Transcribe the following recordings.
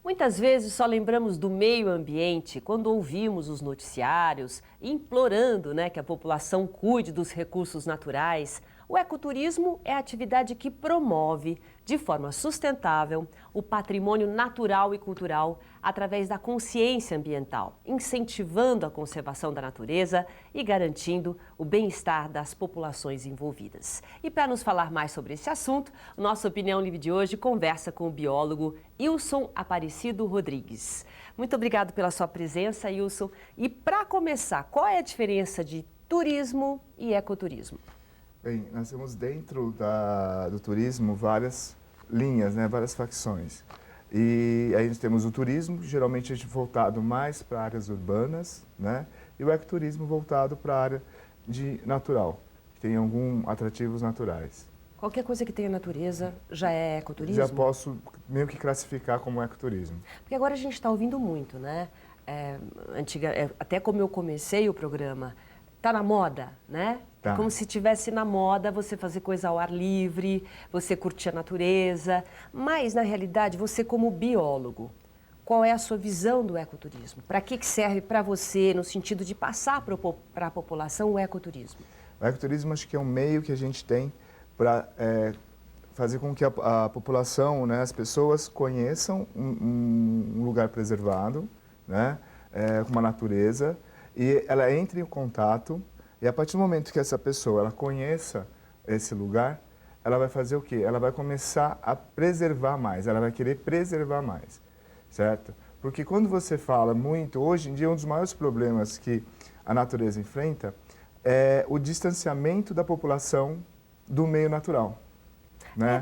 Muitas vezes só lembramos do meio ambiente quando ouvimos os noticiários implorando, que a população cuide dos recursos naturais. O ecoturismo é a atividade que promove, de forma sustentável, o patrimônio natural e cultural através da consciência ambiental, incentivando a conservação da natureza e garantindo o bem-estar das populações envolvidas. E para nos falar mais sobre esse assunto, o nosso Opinião Livre de hoje conversa com o biólogo Ilson Aparecido Rodrigues. Muito obrigado pela sua presença, Ilson. E para começar, qual é a diferença de turismo e ecoturismo? Bem, nós temos dentro do turismo várias linhas, várias facções. E aí nós temos o turismo, geralmente voltado mais para áreas urbanas, e o ecoturismo voltado para a área natural, que tem alguns atrativos naturais. Qualquer coisa que tenha natureza já é ecoturismo? Já posso meio que classificar como ecoturismo. Porque agora a gente está ouvindo muito, até como eu comecei o programa, está na moda, Tá. Como se estivesse na moda você fazer coisa ao ar livre, você curtir a natureza. Mas, na realidade, você como biólogo, qual é a sua visão do ecoturismo? Para que serve para você, no sentido de passar para a população o ecoturismo? O ecoturismo acho que é um meio que a gente tem para fazer com que a população, as pessoas conheçam um lugar preservado, com a natureza, e ela entre em contato. E a partir do momento que essa pessoa ela conheça esse lugar, ela vai fazer o quê? Ela vai começar a preservar mais, ela vai querer preservar mais, certo? Porque quando você fala muito, hoje em dia um dos maiores problemas que a natureza enfrenta é o distanciamento da população do meio natural.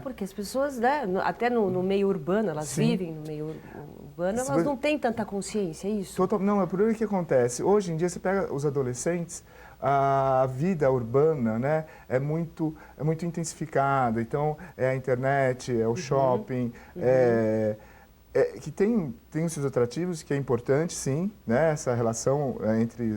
Porque as pessoas, até no meio urbano, elas Sim. vivem no meio urbano, elas não têm tanta consciência, é isso? Não, é por aí que acontece. Hoje em dia, você pega os adolescentes, a vida urbana é muito intensificada. Então, é a internet, é o shopping, que tem os seus atrativos, que é importante, sim, essa relação entre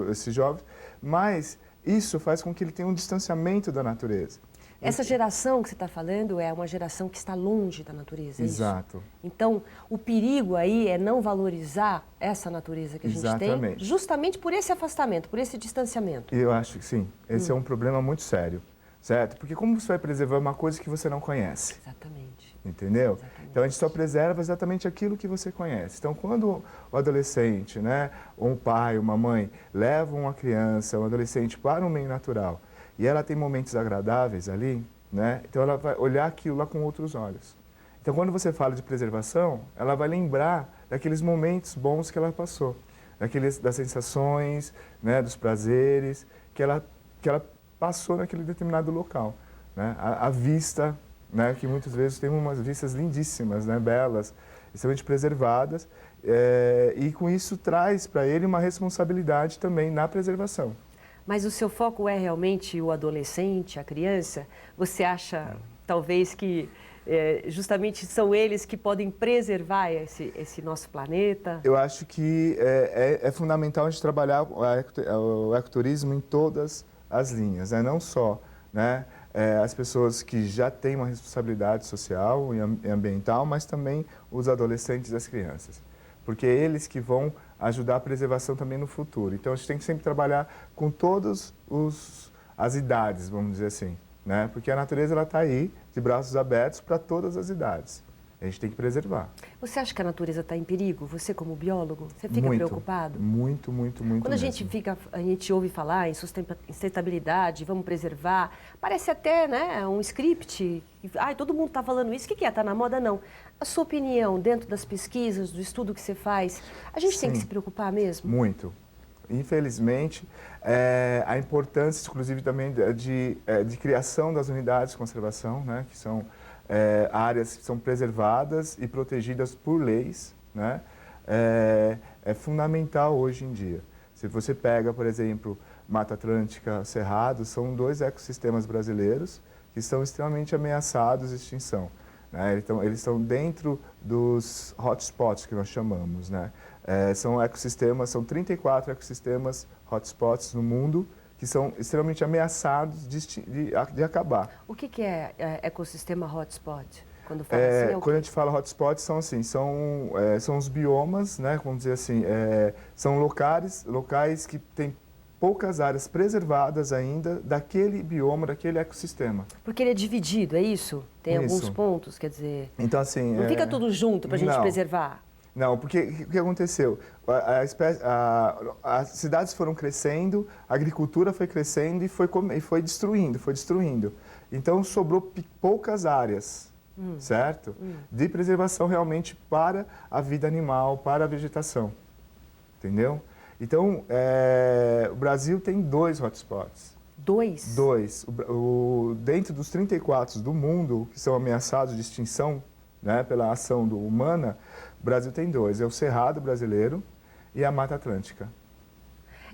esses jovens, mas isso faz com que ele tenha um distanciamento da natureza. Essa geração que você está falando é uma geração que está longe da natureza, é Exato. isso? Então, o perigo aí é não valorizar essa natureza que a gente tem, justamente por esse afastamento, por esse distanciamento. Eu acho que sim. Esse é um problema muito sério, certo? Porque como você vai preservar uma coisa que você não conhece? Exatamente. Entendeu? Exatamente. Então, a gente só preserva exatamente aquilo que você conhece. Então, quando o adolescente, ou um pai, uma mãe, levam uma criança, um adolescente para um meio natural, e ela tem momentos agradáveis ali, então ela vai olhar aquilo lá com outros olhos. Então, quando você fala de preservação, ela vai lembrar daqueles momentos bons que ela passou, das sensações, dos prazeres que ela passou naquele determinado local. A vista, que muitas vezes tem umas vistas lindíssimas, belas, extremamente preservadas, e com isso traz para ele uma responsabilidade também na preservação. Mas o seu foco é realmente o adolescente, a criança? Você acha, talvez, que justamente são eles que podem preservar esse nosso planeta? Eu acho que é fundamental a gente trabalhar o ecoturismo em todas as linhas, não só as pessoas que já têm uma responsabilidade social e ambiental, mas também os adolescentes e as crianças. Porque é eles que vão ajudar a preservação também no futuro. Então, a gente tem que sempre trabalhar com todas as idades, vamos dizer assim, Porque a natureza está aí, de braços abertos, para todas as idades. A gente tem que preservar. Você acha que a natureza está em perigo? Você, como biólogo, você fica preocupado? Muito. Quando a gente ouve falar em sustentabilidade, vamos preservar, parece até um script. Todo mundo está falando isso. O que é? Está na moda? Não. A sua opinião, dentro das pesquisas, do estudo que você faz, a gente tem que se preocupar mesmo? Muito. Infelizmente, a importância, inclusive, também de criação das unidades de conservação, que são áreas que são preservadas e protegidas por leis, é fundamental hoje em dia. Se você pega, por exemplo, Mata Atlântica, Cerrado, são 2 ecossistemas brasileiros que estão extremamente ameaçados de extinção. Eles estão dentro dos hotspots que nós chamamos. São 34 ecossistemas hotspots no mundo que são extremamente ameaçados de acabar. O que é ecossistema hotspot? Quando fala assim, quando a gente fala hotspot, são assim, são os biomas, né, vamos dizer assim, são locais que têm poucas áreas preservadas ainda daquele bioma, daquele ecossistema. Porque ele é dividido, é isso? Tem Isso. alguns pontos, quer dizer... Então, assim... Não fica tudo junto para a gente preservar? Não, porque o que aconteceu? As cidades foram crescendo, a agricultura foi crescendo e foi destruindo. Então, sobrou poucas áreas, certo? De preservação realmente para a vida animal, para a vegetação, entendeu? Então, o Brasil tem 2 hotspots. 2? 2. Dentro dos 34 do mundo que são ameaçados de extinção, né, pela ação humana, o Brasil tem 2. É o Cerrado brasileiro e a Mata Atlântica.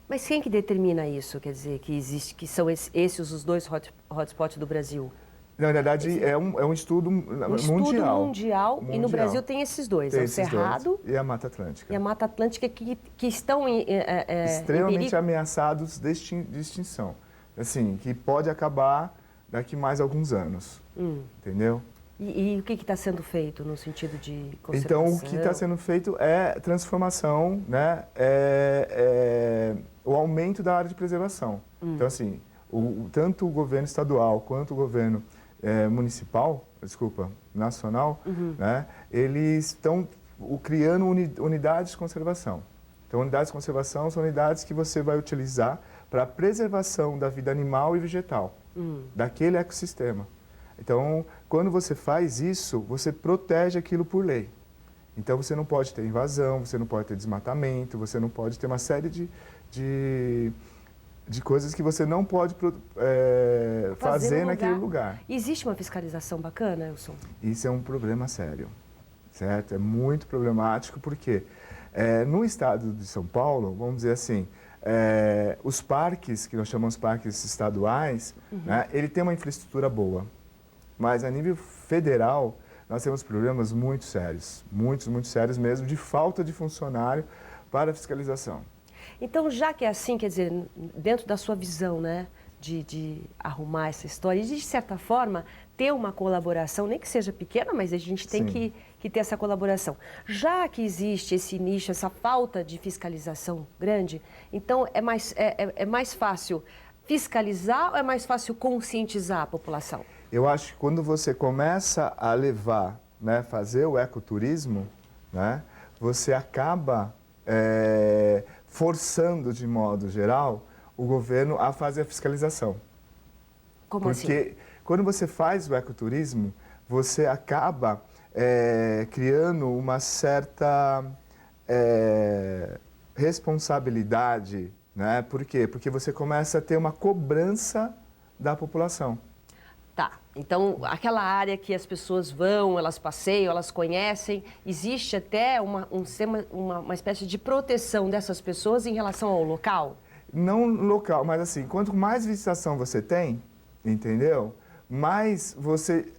Mas quem que determina isso? Quer dizer, que são esses os 2 hotspots do Brasil? Na verdade, é um estudo mundial. Estudo mundial. E no Brasil tem esses 2, é o Cerrado e a Mata Atlântica. E a Mata Atlântica que estão extremamente ameaçados de extinção. Assim, que pode acabar daqui mais alguns anos, entendeu? E o que está sendo feito no sentido de conservação? Então, o que está sendo feito é transformação, né? O aumento da área de preservação. Então, assim, tanto o governo estadual quanto o governo nacional, né? Eles estão criando unidades de conservação. Então, unidades de conservação são unidades que você vai utilizar para a preservação da vida animal e vegetal, daquele ecossistema. Então, quando você faz isso, você protege aquilo por lei. Então, você não pode ter invasão, você não pode ter desmatamento, você não pode ter uma série de coisas que você não pode fazer naquele lugar. Existe uma fiscalização bacana, Wilson? Isso é um problema sério, certo? É muito problemático porque no estado de São Paulo, vamos dizer assim, os parques, que nós chamamos parques estaduais, né, ele tem uma infraestrutura boa. Mas a nível federal, nós temos problemas muito sérios, muito sérios mesmo, de falta de funcionário para a fiscalização. Então, já que é assim, quer dizer, dentro da sua visão, né, de arrumar essa história, e de certa forma ter uma colaboração, nem que seja pequena, mas a gente tem que ter essa colaboração. Já que existe esse nicho, essa falta de fiscalização grande, então é mais fácil fiscalizar ou é mais fácil conscientizar a população? Eu acho que quando você começa a levar, né, fazer o ecoturismo, né, você acaba forçando, de modo geral, o governo a fazer a fiscalização. Como assim? Porque quando você faz o ecoturismo, você acaba criando uma certa responsabilidade, né? Por quê? Porque você começa a ter uma cobrança da população. Tá, então aquela área que as pessoas vão, elas passeiam, elas conhecem, existe até uma espécie de proteção dessas pessoas em relação ao local? Não local, mas assim, quanto mais visitação você tem, entendeu? Mais você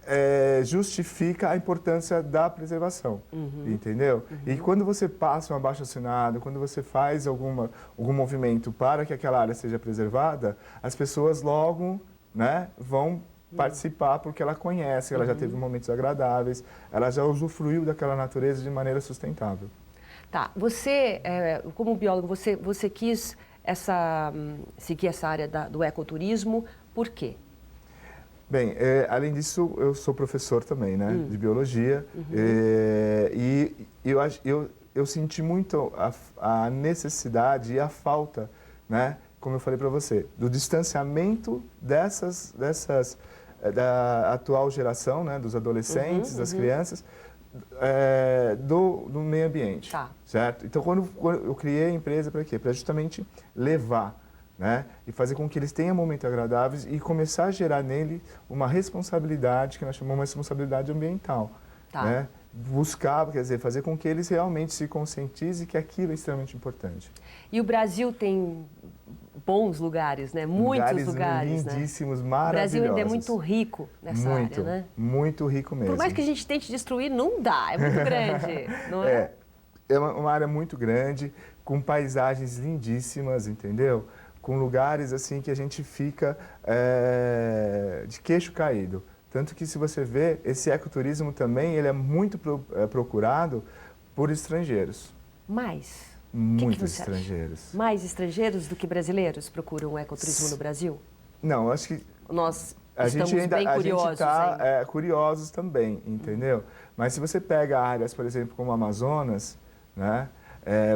justifica a importância da preservação, entendeu? E quando você passa um abaixo-assinado, quando você faz algum movimento para que aquela área seja preservada, as pessoas logo, né, vão participar porque ela conhece, ela já teve momentos agradáveis, ela já usufruiu daquela natureza de maneira sustentável. Tá, você, como biólogo, você quis seguir essa área do ecoturismo, por quê? Bem, além disso, eu sou professor também, né, de biologia, e eu senti muito a necessidade e a falta, né, como eu falei para você, do distanciamento da atual geração, né, dos adolescentes, das crianças, do meio ambiente, certo? Então, quando eu criei a empresa, para quê? Para justamente levar, né, e fazer com que eles tenham momentos agradáveis e começar a gerar nele uma responsabilidade, que nós chamamos de responsabilidade ambiental, né? Buscar, quer dizer, fazer com que eles realmente se conscientizem que aquilo é extremamente importante. E o Brasil tem bons lugares, né? Muitos lugares, lindíssimos, né? maravilhosos. O Brasil ainda é muito rico nessa área, né? Muito rico mesmo. Por mais que a gente tente destruir, não dá, é muito grande, não é? É uma área muito grande, com paisagens lindíssimas, entendeu? com lugares assim que a gente fica de queixo caído. Tanto que se você vê, esse ecoturismo também ele é muito procurado por estrangeiros. Mais? Muitos estrangeiros. Mais estrangeiros do que brasileiros procuram o ecoturismo no Brasil? Não, acho que Nós a estamos gente ainda, bem curiosos. A gente está curiosos também, entendeu? Mas se você pega áreas, por exemplo, como o Amazonas, né?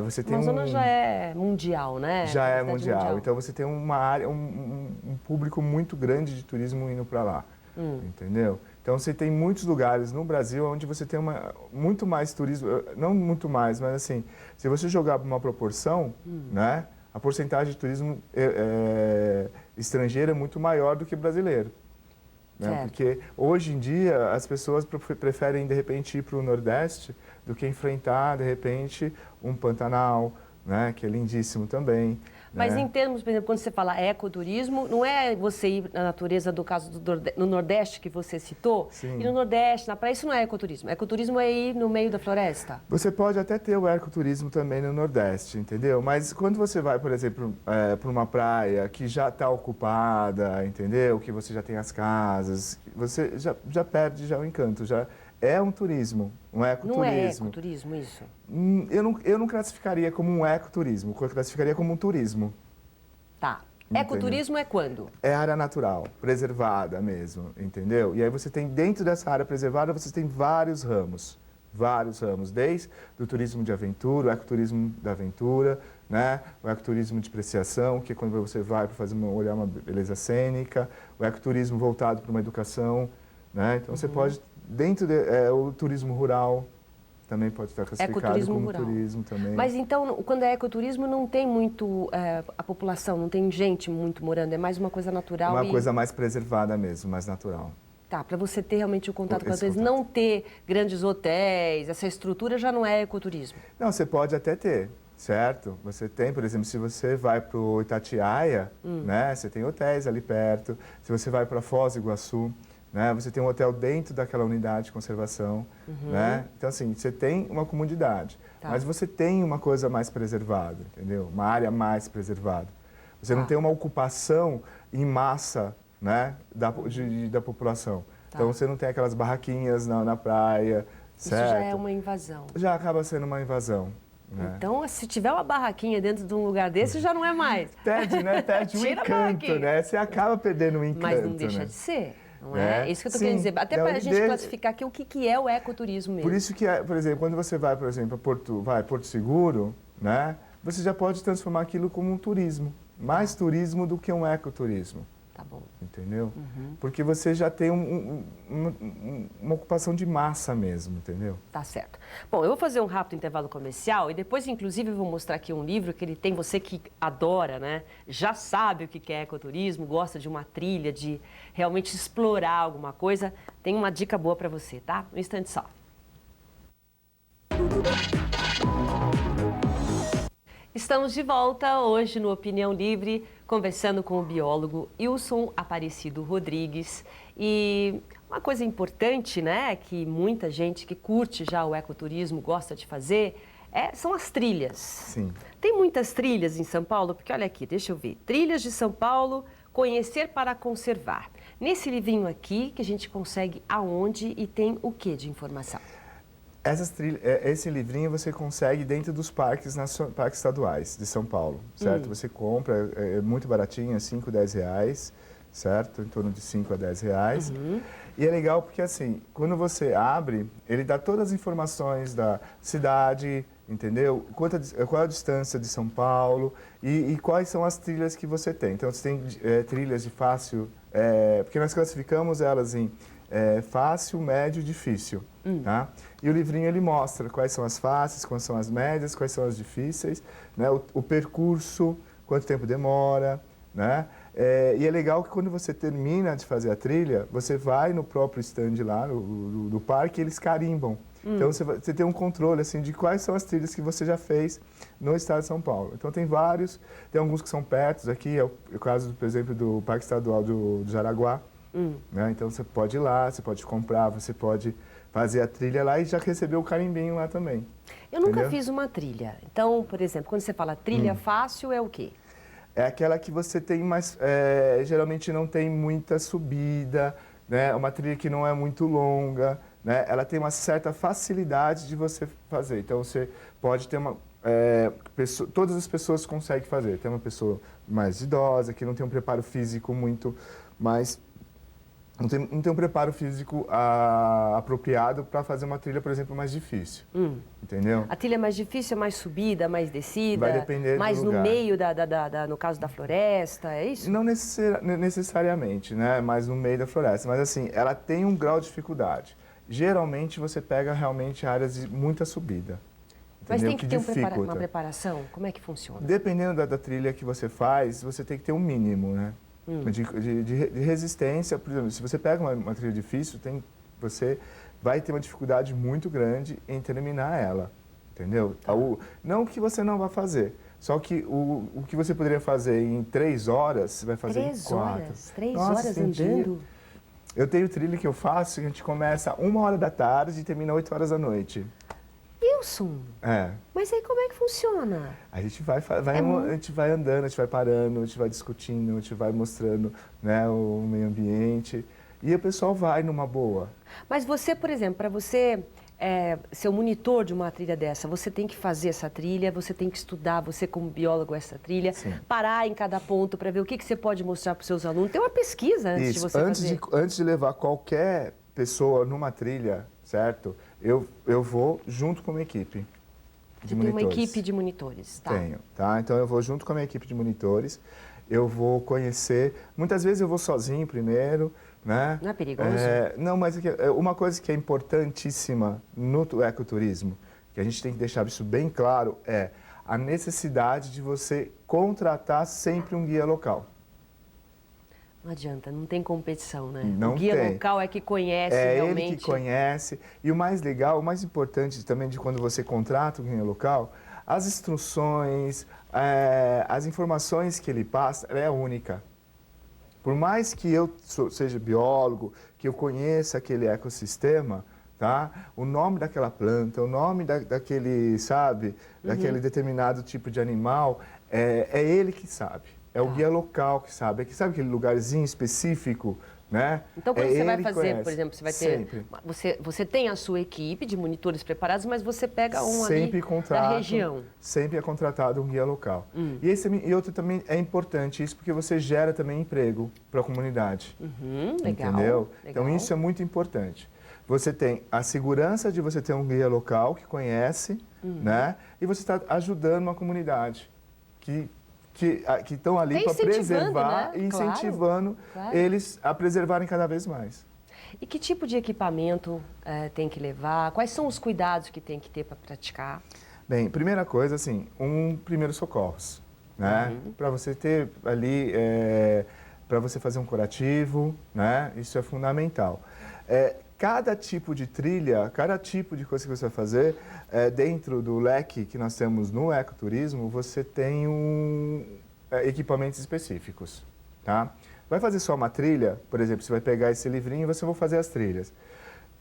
Você tem Amazonas já é mundial, né? Já é mundial. Então você tem uma área, um público muito grande de turismo indo para lá, entendeu? Então você tem muitos lugares no Brasil onde você tem muito mais turismo, não muito mais, mas assim, se você jogar para uma proporção, né? A porcentagem de turismo estrangeiro é muito maior do que brasileiro. Né? Porque hoje em dia as pessoas preferem de repente ir para o Nordeste do que enfrentar de repente um Pantanal, né? Que é lindíssimo também. Mas né? em termos, por exemplo, quando você fala ecoturismo, não é você ir na natureza do caso no Nordeste que você citou? Sim. E no Nordeste, na praia, isso não é ecoturismo. Ecoturismo é ir no meio da floresta. Você pode até ter o ecoturismo também no Nordeste, entendeu? Mas quando você vai, por exemplo, para uma praia que já está ocupada, entendeu? Que você já tem as casas, você já perde já o encanto, já é um turismo, um ecoturismo. Não é ecoturismo isso? Eu não classificaria como um ecoturismo, eu classificaria como um turismo. Tá. Entendeu? Ecoturismo é quando? É área natural, preservada mesmo, entendeu? E aí você tem, dentro dessa área preservada, você tem vários ramos, desde o turismo de aventura, o ecoturismo da aventura, né? O ecoturismo de apreciação, que é quando você vai para olhar uma beleza cênica, o ecoturismo voltado para uma educação, né? Então você pode, o turismo rural, também pode estar classificado como rural. turismo também. Mas então, quando é ecoturismo, não tem muito a população, não tem gente muito morando, é mais uma coisa natural. Uma coisa mais preservada mesmo, mais natural. Tá, para você ter realmente o contato com as Esse coisas, não ter grandes hotéis, essa estrutura já não é ecoturismo. Não, você pode até ter, certo? Você tem, por exemplo, se você vai para o Itatiaia, né? Você tem hotéis ali perto. Se você vai para Foz do Iguaçu, né? Você tem um hotel dentro daquela unidade de conservação, né? Então, assim, você tem uma comunidade, mas você tem uma coisa mais preservada, entendeu? Uma área mais preservada. Você não tem uma ocupação em massa, né? da população. Então, você não tem aquelas barraquinhas na praia, certo? Isso já é uma invasão. Já acaba sendo uma invasão. Né? Então, se tiver uma barraquinha dentro de um lugar desse, já não é mais. Perde, né? Perde o encanto, né? Você acaba perdendo o encanto. Mas não deixa de ser. Não é? Isso que eu estou querendo dizer. Até para a gente classificar aqui o que é o ecoturismo mesmo. Por isso que, por exemplo, quando você vai, por exemplo, a Porto Seguro, né? Você já pode transformar aquilo como um turismo. Mais turismo do que um ecoturismo. Tá bom. Entendeu? Porque você já tem uma ocupação de massa mesmo, entendeu? Tá certo. Bom, eu vou fazer um rápido intervalo comercial e depois, inclusive, eu vou mostrar aqui um livro que ele tem, você que adora, né? Já sabe o que é ecoturismo, gosta de uma trilha, de realmente explorar alguma coisa. Tem uma dica boa para você, tá? Um instante só. Estamos de volta hoje no Opinião Livre, conversando com o biólogo Ilson Aparecido Rodrigues. E uma coisa importante, né, que muita gente que curte já o ecoturismo gosta de fazer, são as trilhas. Sim. Tem muitas trilhas em São Paulo, porque olha aqui, deixa eu ver. Trilhas de São Paulo, conhecer para conservar. Nesse livrinho aqui, que a gente consegue aonde e tem o que de informação? Esse livrinho você consegue dentro dos parques estaduais de São Paulo, certo? Você compra, é muito baratinho, é 5, 10 reais, certo? Em torno de 5 a 10 reais. E é legal porque, assim, quando você abre, ele dá todas as informações da cidade, entendeu? Qual a distância de São Paulo e quais são as trilhas que você tem. Então, você tem trilhas de fácil, porque nós classificamos elas em fácil, médio e difícil. Tá? E o livrinho ele mostra quais são as fáceis, quais são as médias, quais são as difíceis, né? O percurso, quanto tempo demora, né? E é legal que quando você termina de fazer a trilha, você vai no próprio stand lá do parque e eles carimbam. Então você tem um controle assim, de quais são as trilhas que você já fez no estado de São Paulo. Então tem vários, tem alguns que são perto aqui, é o caso, por exemplo, do Parque Estadual do Jaraguá. Né? Então você pode ir lá, você pode comprar, você pode fazer a trilha lá e já receber o carimbinho lá também. Eu nunca fiz uma trilha. Então, por exemplo, quando você fala trilha fácil, é o quê? é aquela que você tem mais, geralmente não tem muita subida, né? Uma trilha que não é muito longa, né? Ela tem uma certa facilidade de você fazer. Então você pode ter todas as pessoas conseguem fazer. Tem uma pessoa mais idosa que não tem um preparo físico muito mais não tem um preparo físico apropriado para fazer uma trilha, por exemplo, mais difícil. Entendeu? A trilha é mais difícil, é mais subida, mais descida? Vai depender mais do no lugar. meio, no caso da floresta, é isso? Não necessariamente, né? Mas no meio da floresta. Mas assim, ela tem um grau de dificuldade. Geralmente você pega realmente áreas de muita subida. Mas Entendeu? tem que ter uma dificulta. preparação? Como é que funciona? Dependendo da trilha que você faz, você tem que ter um mínimo, né? De resistência. Por exemplo, se você pega uma trilha difícil, você vai ter uma dificuldade muito grande em terminar ela, entendeu? Não que você não vá fazer, só que o que você poderia fazer em 3 horas, você vai fazer em 4. Horas? 3 Nossa, horas andando? Eu tenho trilha que eu faço, a gente começa 1h da tarde e termina 8 horas da noite. Wilson, mas aí como é que funciona? A gente a gente vai andando, a gente vai parando, a gente vai discutindo, a gente vai mostrando, né, o meio ambiente e o pessoal vai numa boa. Mas você, por exemplo, para você ser o monitor de uma trilha dessa, você tem que fazer essa trilha, você tem que estudar, você como biólogo, essa trilha, Sim. parar em cada ponto para ver o que você pode mostrar para os seus alunos. Tem uma pesquisa antes de você fazer. Antes de levar qualquer pessoa numa trilha, certo? Eu vou junto com uma equipe de monitores. Tem uma equipe de monitores, tá? Tenho, tá? Então eu vou junto com a minha equipe de monitores, eu vou conhecer, muitas vezes eu vou sozinho primeiro, né? Não é perigoso? Não, mas uma coisa que é importantíssima no ecoturismo, que a gente tem que deixar isso bem claro, é a necessidade de você contratar sempre um guia local. Não adianta, não tem competição, né? Não o guia tem. local é que conhece Ele realmente. que conhece. E o mais legal, o mais importante também de quando você contrata o guia local, as instruções, as informações que ele passa, ela é única. Por mais que eu seja biólogo, que eu conheça aquele ecossistema, tá? O nome daquela planta, o nome daquele, sabe, daquele determinado tipo de animal, é ele que sabe. É o guia local que sabe. É que sabe aquele lugarzinho específico, né? Então, quando você vai ele fazer, conhece. por exemplo, você vai ter... Você tem a sua equipe de monitores preparados, mas você pega um sempre ali da região. Sempre é contratado um guia local. E outro também é importante isso, porque você gera também emprego para a comunidade. Legal. Entendeu? Então, legal. isso é muito importante. Você tem a segurança de você ter um guia local que conhece, né? E você está ajudando uma comunidade que estão ali para preservar, né? e incentivando eles a preservarem cada vez mais. E que tipo de equipamento tem que levar? Quais são os cuidados que tem que ter para praticar? Bem, primeira coisa, assim, primeiros socorros, né? Para você ter ali, para você fazer um curativo, né? Isso é fundamental. Cada tipo de trilha, cada tipo de coisa que você vai fazer, dentro do leque que nós temos no ecoturismo, você tem equipamentos específicos, tá? Vai fazer só uma trilha, por exemplo, você vai pegar esse livrinho e você vai fazer as trilhas.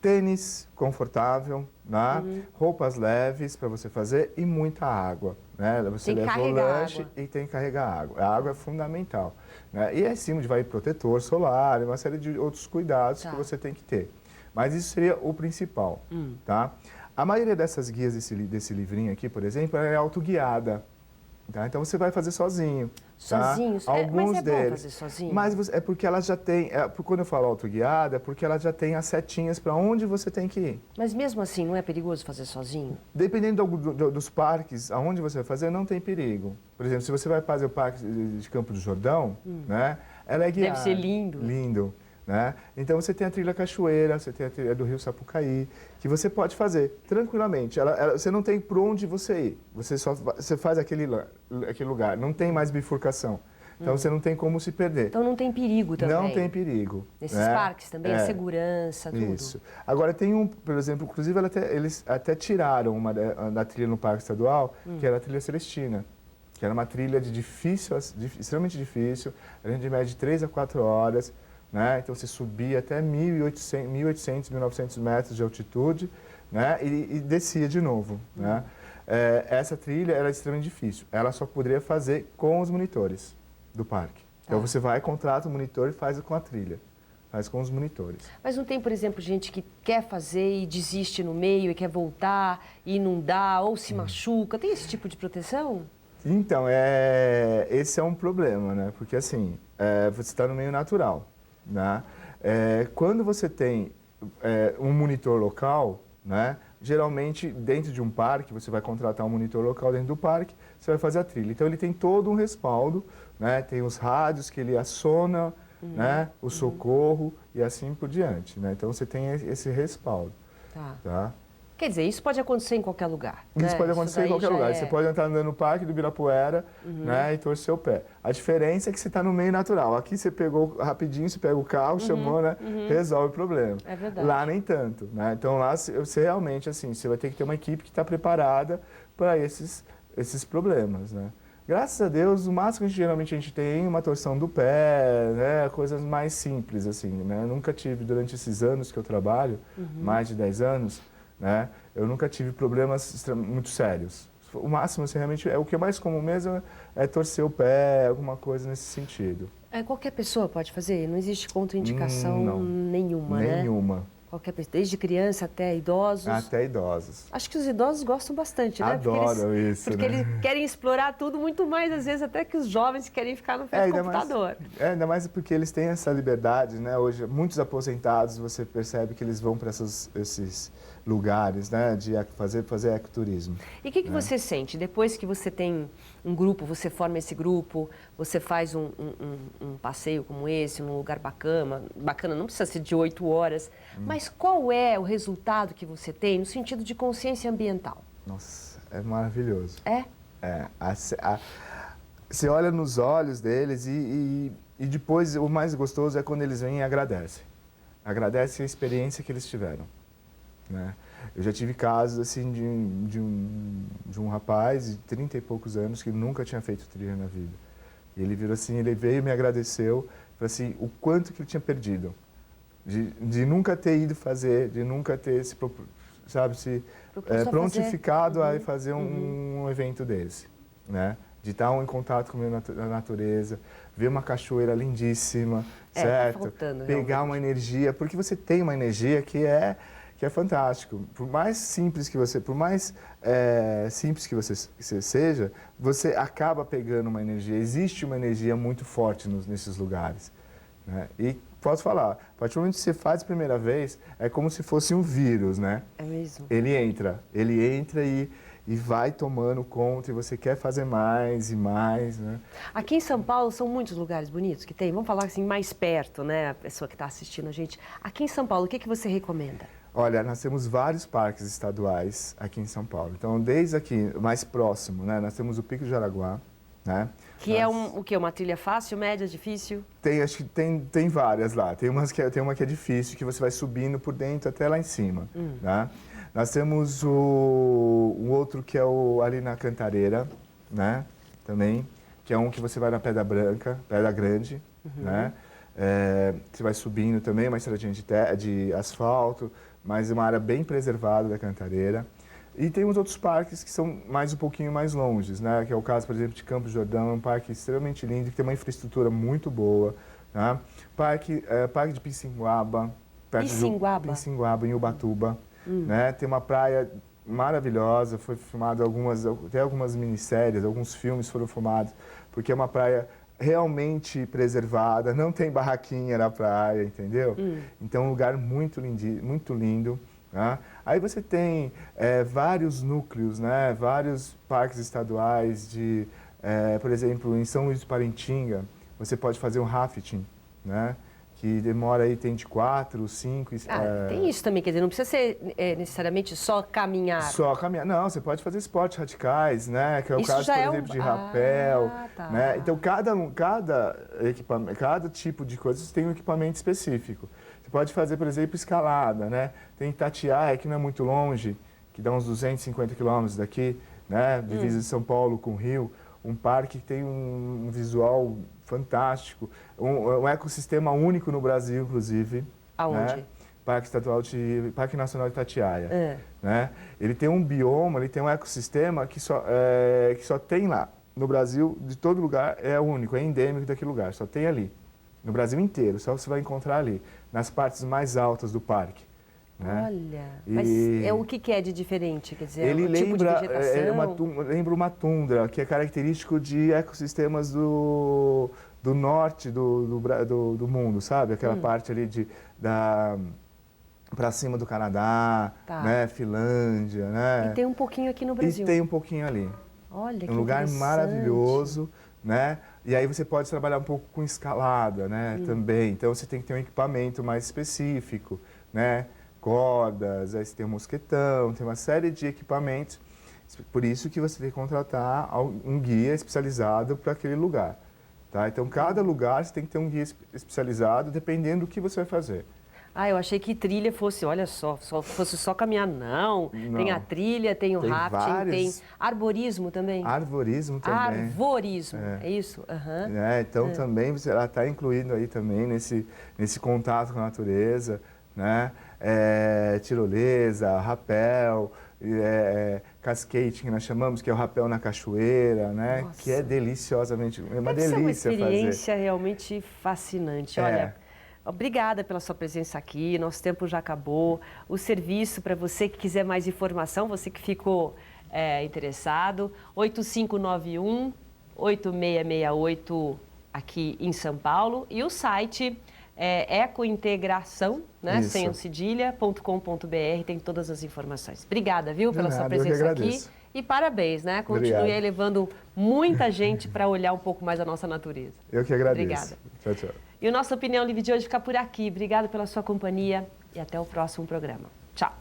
Tênis confortável, né? Roupas leves para você fazer e muita água, né? Você leva o lanche e tem que carregar água. A água é fundamental, né? E acima de vai protetor solar, uma série de outros cuidados que você tem que ter. Mas isso seria o principal, tá? A maioria dessas guias desse livrinho aqui, por exemplo, é autoguiada, tá? Então você vai fazer sozinho, tá? Sozinho? Alguns mas é deles. bom fazer sozinho? Mas é porque ela já tem, quando eu falo autoguiada, é porque ela já tem as setinhas para onde você tem que ir. Mas mesmo assim, não é perigoso fazer sozinho? Dependendo dos parques, aonde você vai fazer, não tem perigo. Por exemplo, se você vai fazer o Parque de Campo do Jordão, né? Ela é guiada. Deve ser lindo. Lindo. Né? Então você tem a trilha Cachoeira, você tem a trilha do Rio Sapucaí, que você pode fazer tranquilamente. Você não tem por onde você ir, você faz aquele lugar, não tem mais bifurcação. Então você não tem como se perder. Então não tem perigo também? Não tem perigo. Nesses parques também, a segurança, tudo? Isso. Agora tem por exemplo, inclusive eles até tiraram uma da trilha no Parque Estadual, que era a trilha Celestina, que era uma trilha extremamente difícil, a gente mede de 3 a 4 horas, né? Então você subia até 1.800, 1.900 metros de altitude, né? E descia de novo, né? Essa trilha era extremamente difícil. Ela só poderia fazer com os monitores. do parque. Então você vai, contrata o monitor e faz com a trilha, faz com os monitores. Mas não tem, por exemplo, gente que quer fazer e desiste no meio e quer voltar e não dá ou se machuca? Tem esse tipo de proteção? Então, esse é um problema, né? Porque assim, você está no meio natural, né? Quando você tem um monitor local, né? Geralmente, dentro de um parque, você vai contratar um monitor local dentro do parque, você vai fazer a trilha. Então, ele tem todo um respaldo, né? Tem os rádios que ele aciona, né? O socorro e assim por diante, né? Então, você tem esse respaldo, tá? Quer dizer, isso pode acontecer em qualquer lugar. Isso pode acontecer em qualquer lugar. Você pode entrar andando no parque do Ibirapuera, né, e torcer o pé. A diferença é que você está no meio natural. Aqui você pegou rapidinho, você pega o carro, chamou, né, resolve o problema. É verdade. Lá nem tanto, né? Então lá você realmente, assim, você vai ter que ter uma equipe que está preparada para esses problemas, né? Graças a Deus, o máximo que geralmente a gente tem é uma torção do pé, né, coisas mais simples, assim, né? Eu nunca tive, durante esses anos que eu trabalho, mais de 10 anos, né? Eu nunca tive problemas muito sérios. O máximo, assim, realmente, o que é mais comum mesmo é torcer o pé, alguma coisa nesse sentido. Qualquer pessoa pode fazer? Não existe contraindicação nenhuma, né? Nenhuma. Qualquer pessoa, desde criança até idosos? Até idosos. Acho que os idosos gostam bastante, né? Adoram isso, porque né? eles querem explorar tudo muito mais, às vezes, até que os jovens querem ficar no frente do computador. Ainda mais porque eles têm essa liberdade, né? Hoje, muitos aposentados, você percebe que eles vão para esses lugares, né? De fazer ecoturismo. E o que você sente? Depois que você tem um grupo, você forma esse grupo, você faz um passeio como esse, num lugar bacana, não precisa ser de 8 horas, mas qual é o resultado que você tem no sentido de consciência ambiental? Nossa, é maravilhoso. É? Você olha nos olhos deles e depois o mais gostoso é quando eles vêm e agradecem. Agradecem a experiência que eles tiveram, né? Eu já tive casos assim de um rapaz de 30 e poucos anos que nunca tinha feito trilha na vida. E ele virou assim, ele veio e me agradeceu, falou assim, o quanto que ele tinha perdido. De nunca ter ido fazer, de nunca ter se prontificado a fazer um evento desse, né? De estar em contato com a natureza, ver uma cachoeira lindíssima, certo? Tá faltando, pegar uma energia, porque você tem uma energia que é fantástico. Por mais simples que você seja, você acaba pegando uma energia. Existe uma energia muito forte nesses lugares, né? E posso falar, a partir do momento que você faz a primeira vez, é como se fosse um vírus, né? É mesmo. Ele entra e vai tomando conta e você quer fazer mais e mais, né? Aqui em São Paulo são muitos lugares bonitos que tem. Vamos falar assim mais perto, né? A pessoa que está assistindo a gente. Aqui em São Paulo, o que você recomenda? Olha, nós temos vários parques estaduais aqui em São Paulo. Então, desde aqui, mais próximo, né? Nós temos o Pico de Jaraguá, né? Que é o quê? Uma trilha fácil, média, difícil? Acho que tem várias lá. Tem uma que é difícil, que você vai subindo por dentro até lá em cima, né? Nós temos um outro que é ali na Cantareira, né? Também, que é um que você vai na Pedra Branca, Pedra Grande, né? Você vai subindo também, uma estradinha de asfalto, mas uma área bem preservada da Cantareira. E tem uns outros parques que são um pouquinho mais longes, né? Que é o caso, por exemplo, de Campos do Jordão, é um parque extremamente lindo, que tem uma infraestrutura muito boa, né? Parque de Pissinguaba, Pissinguaba, em Ubatuba, né? Tem uma praia maravilhosa, foi filmado até algumas minisséries, alguns filmes foram filmados, porque é uma praia realmente preservada, não tem barraquinha na praia, entendeu? Então é um lugar muito lindo. Né? Aí você tem vários núcleos, né? Vários parques estaduais, por exemplo, em São Luís de Paraitinga, você pode fazer um rafting, né? Que demora aí, tem de 4, 5... tem isso também, quer dizer, não precisa ser necessariamente só caminhar. Só caminhar. Não, você pode fazer esportes radicais, né? Que é o Isso caso, já por é exemplo, de rapel. Tá. Né? Então, cada tipo de coisa tem um equipamento específico. Você pode fazer, por exemplo, escalada, né? Tem Itatiaia, que não é muito longe, que dá uns 250 quilômetros daqui, né? Divisa de São Paulo com o Rio. Um parque que tem um visual fantástico, um ecossistema único no Brasil, inclusive. Aonde? Né? Parque Nacional de Itatiaia. Né? Ele tem um bioma, ele tem um ecossistema que só tem lá. no Brasil, de todo lugar, é único, é endêmico daquele lugar, só tem ali. No Brasil inteiro, só você vai encontrar ali, nas partes mais altas do parque. Né? Olha, mas o que é de diferente? Quer dizer, ele o tipo de lembra, vegetação? lembra uma tundra, que é característico de ecossistemas do norte do mundo, sabe? Aquela parte ali para cima do Canadá, Tá. né? Finlândia, né? E tem um pouquinho aqui no Brasil. E tem um pouquinho ali. Olha, que Um lugar interessante. maravilhoso, né? E aí você pode trabalhar um pouco com escalada, né? Também. Então você tem que ter um equipamento mais específico, né? Cordas, aí você tem um mosquetão, tem uma série de equipamentos. Por isso que você tem que contratar um guia especializado para aquele lugar, tá? Então cada lugar você tem que ter um guia especializado dependendo do que você vai fazer. Ah, eu achei que trilha fosse, olha só, fosse só caminhar. Não, tem a trilha, tem o Tem rafting, vários. tem arborismo também. Arvorismo também. Arvorismo, é isso? Aham. Então também ela está incluindo aí também nesse contato com a natureza, né? Tirolesa, rapel, cascade que nós chamamos, que é o rapel na cachoeira, né? Nossa. Que é deliciosamente, é uma Deve ser uma delícia fazer. experiência realmente fascinante. Olha, obrigada pela sua presença aqui, nosso tempo já acabou. O serviço, para você que quiser mais informação, você que ficou interessado, 8591-8668 aqui em São Paulo. E o site ecointegração, né, Isso. sem o cedilha.com.br, tem todas as informações. Obrigada, viu, pela sua nada, eu que presença aqui. agradeço. E parabéns, né? Continue Obrigado. aí levando muita gente para olhar um pouco mais a nossa natureza. Eu que agradeço. Obrigada. Tchau, tchau. E o nosso Opinião Livre de hoje fica por aqui. Obrigada pela sua companhia e até o próximo programa. Tchau.